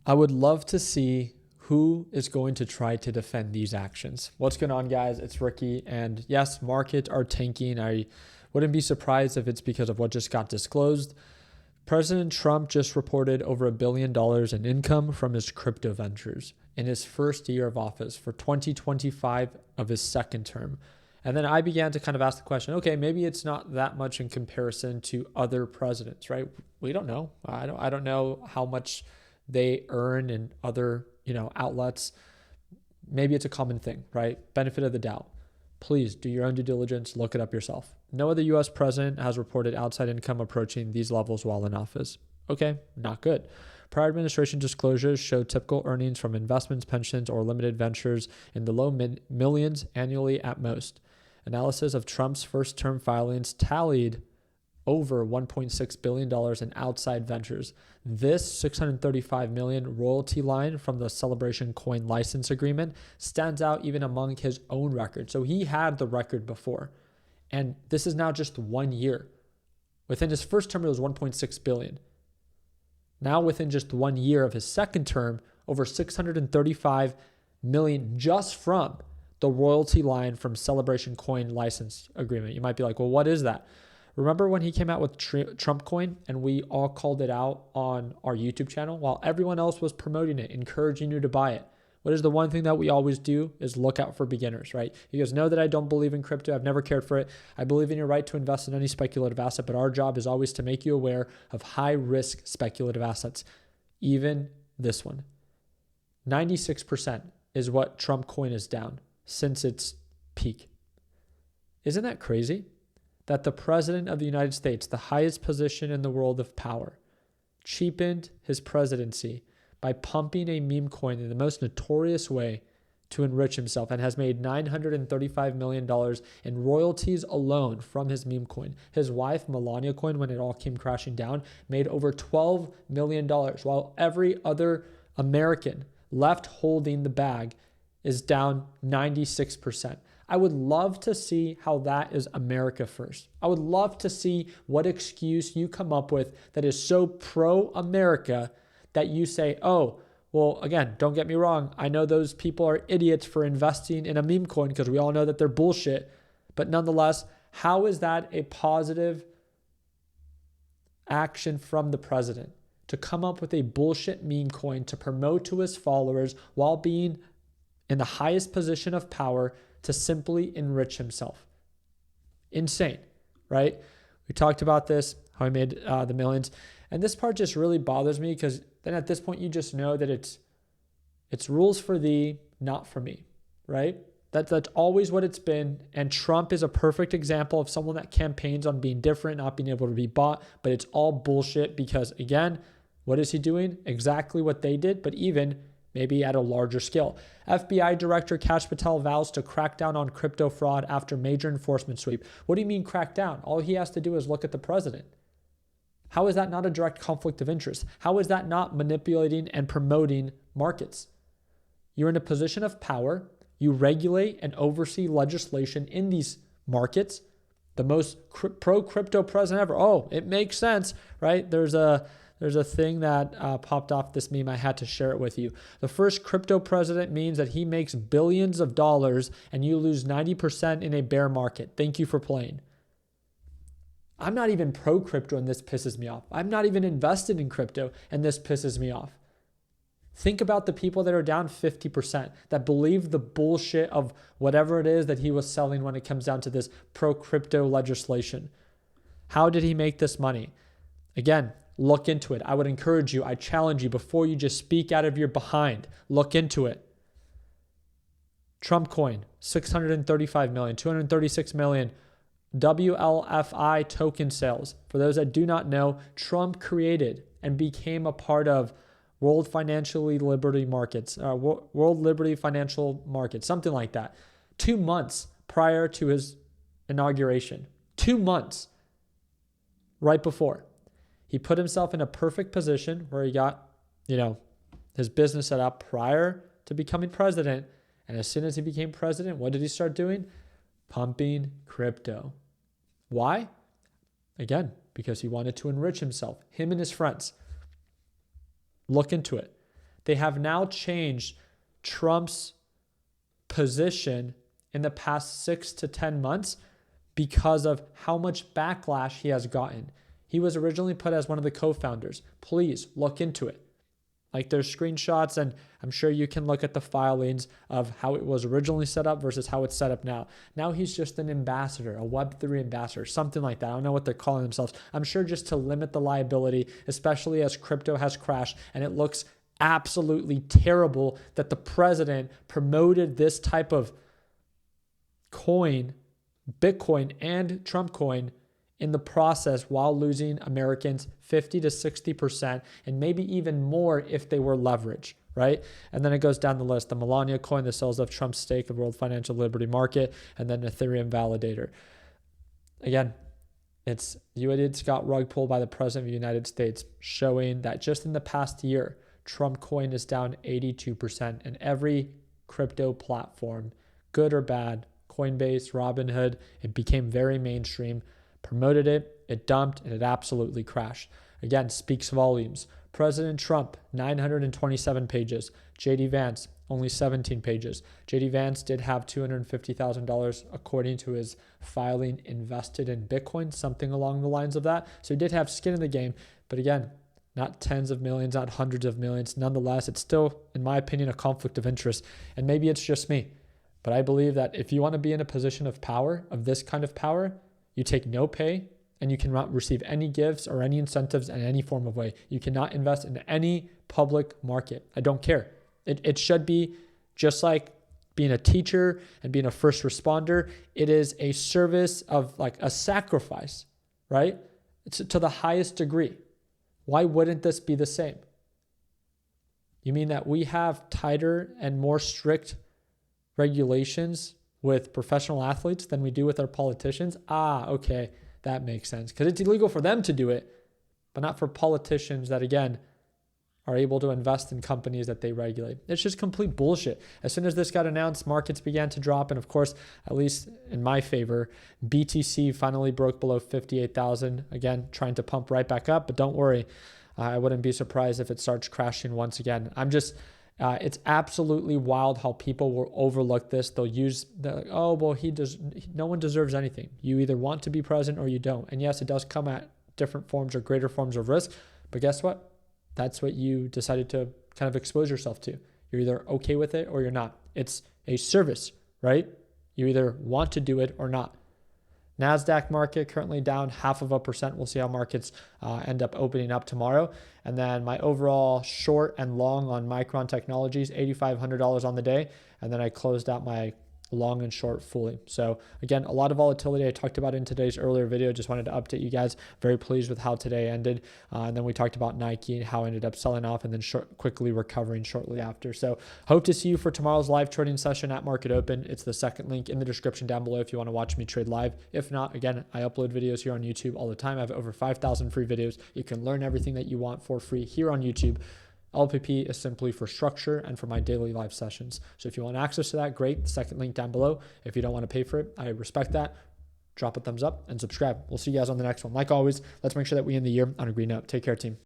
I would love to see who is going to try to defend these actions. What's going on, guys? It's Ricky. And yes, markets are tanking. I wouldn't be surprised if it's because of what just got disclosed. President Trump just reported over $1 billion in income from his crypto ventures in his first year of office for 2025 of his second term. And then I began to kind of ask the question, okay, maybe it's not that much in comparison to other presidents, right? We don't know. I don't know how much they earn in other, outlets. Maybe it's a common thing, right? Benefit of the doubt. Please do your own due diligence. Look it up yourself. No other U.S. president has reported outside income approaching these levels while in office. Okay, not good. Prior administration disclosures show typical earnings from investments, pensions, or limited ventures in the low millions annually at most. Analysis of Trump's first term filings tallied over $1.6 billion in outside ventures. This $635 million royalty line from the Celebration Coin license agreement stands out even among his own record. So he had the record before. And this is now just 1 year. Within his first term, it was $1.6 billion. Now within just 1 year of his second term, over $635 million just from the royalty line from Celebration Coin license agreement. You might be like, well, what is that? Remember when he came out with Trump coin and we all called it out on our YouTube channel while everyone else was promoting it, encouraging you to buy it? What is the one thing that we always do is look out for beginners, right? You guys know that I don't believe in crypto. I've never cared for it. I believe in your right to invest in any speculative asset, but our job is always to make you aware of high risk speculative assets. Even this one. 96% is what Trump coin is down since its peak. Isn't that crazy? That the president of the United States, the highest position in the world of power, cheapened his presidency by pumping a meme coin in the most notorious way to enrich himself and has made $935 million in royalties alone from his meme coin. His wife, Melania Coin, when it all came crashing down, made over $12 million, while every other American left holding the bag is down 96%. I would love to see how that is America first. I would love to see what excuse you come up with that is so pro-America that you say, oh, well, again, don't get me wrong. I know those people are idiots for investing in a meme coin because we all know that they're bullshit. But nonetheless, how is that a positive action from the president to come up with a bullshit meme coin to promote to his followers while being in the highest position of power to simply enrich himself? Insane, right? We talked about this, how he made the millions. And this part just really bothers me because then at this point, you just know that it's rules for thee, not for me, right? That's always what it's been. And Trump is a perfect example of someone that campaigns on being different, not being able to be bought, but it's all bullshit because, again, what is he doing? Exactly what they did, but even maybe at a larger scale. FBI Director Kash Patel vows to crack down on crypto fraud after major enforcement sweep. What do you mean crack down? All he has to do is look at the president. How is that not a direct conflict of interest? How is that not manipulating and promoting markets? You're in a position of power. You regulate and oversee legislation in these markets. The most pro-crypto president ever. Oh, it makes sense, right? There's a thing that popped off this meme. I had to share it with you. The first crypto president means that he makes billions of dollars and you lose 90% in a bear market. Thank you for playing. I'm not even pro-crypto and this pisses me off. I'm not even invested in crypto and this pisses me off. Think about the people that are down 50%, that believe the bullshit of whatever it is that he was selling when it comes down to this pro-crypto legislation. How did he make this money? Again, look into it. I would encourage you, I challenge you, before you just speak out of your behind, look into it. Trump coin, 635 million, 236 million. WLFI token sales. For those that do not know, Trump created and became a part of World Liberty Financial Markets, something like that. 2 months prior to his inauguration. 2 months right before. He put himself in a perfect position where he got, his business set up prior to becoming president. And as soon as he became president, what did he start doing? Pumping crypto. Why? Again, because he wanted to enrich himself, him and his friends. Look into it. They have now changed Trump's position in the past 6 to 10 months because of how much backlash he has gotten. He was originally put as one of the co-founders. Please look into it. Like, there's screenshots, and I'm sure you can look at the filings of how it was originally set up versus how it's set up now. Now he's just an ambassador, a Web3 ambassador, something like that. I don't know what they're calling themselves. I'm sure just to limit the liability, especially as crypto has crashed, and it looks absolutely terrible that the president promoted this type of coin, Bitcoin and Trump coin, in the process while losing Americans 50 to 60% and maybe even more if they were leveraged, right? And then it goes down the list. The Melania coin, the sales of Trump's stake of World Financial Liberty Market, and then Ethereum validator. Again, it's got rug pulled by the President of the United States, showing that just in the past year, Trump coin is down 82%, and every crypto platform, good or bad, Coinbase, Robinhood, it became very mainstream, promoted it, it dumped, and it absolutely crashed. Again, speaks volumes. President Trump, 927 pages. JD Vance, only 17 pages. JD Vance did have $250,000, according to his filing, invested in Bitcoin, something along the lines of that. So he did have skin in the game, but again, not tens of millions, not hundreds of millions. Nonetheless, it's still, in my opinion, a conflict of interest. And maybe it's just me, but I believe that if you want to be in a position of power, of this kind of power, you take no pay, and you cannot receive any gifts or any incentives in any form of way. You cannot invest in any public market. I don't care. It should be just like being a teacher and being a first responder. It is a service of like a sacrifice, right? It's to the highest degree. Why wouldn't this be the same? You mean that we have tighter and more strict regulations with professional athletes than we do with our politicians? Okay, that makes sense. Because it's illegal for them to do it, but not for politicians that, again, are able to invest in companies that they regulate. It's just complete bullshit. As soon as this got announced, markets began to drop. And of course, at least in my favor, BTC finally broke below 58,000. Again, trying to pump right back up, but don't worry. I wouldn't be surprised if it starts crashing once again. It's absolutely wild how people will overlook this. They'll use no one deserves anything. You either want to be president or you don't. And yes, it does come at different forms or greater forms of risk, but guess what? That's what you decided to kind of expose yourself to. You're either okay with it or you're not. It's a service, right? You either want to do it or not. NASDAQ market currently down 0.5%. We'll see how markets end up opening up tomorrow. And then my overall short and long on Micron Technologies, $8,500 on the day. And then I closed out my long and short fully. So again, a lot of volatility I talked about in today's earlier video. Just wanted to update you guys. Very pleased with how today ended. And then we talked about Nike and how it ended up selling off and then quickly recovering shortly after. So hope to see you for tomorrow's live trading session at Market Open. It's the second link in the description down below if you want to watch me trade live. If not, again, I upload videos here on YouTube all the time. I have over 5,000 free videos. You can learn everything that you want for free here on YouTube. LPP is simply for structure and for my daily live sessions. So if you want access to that, great. Second link down below. If you don't want to pay for it, I respect that. Drop a thumbs up and subscribe. We'll see you guys on the next one. Like always, let's make sure that we end the year on a green note. Take care, team.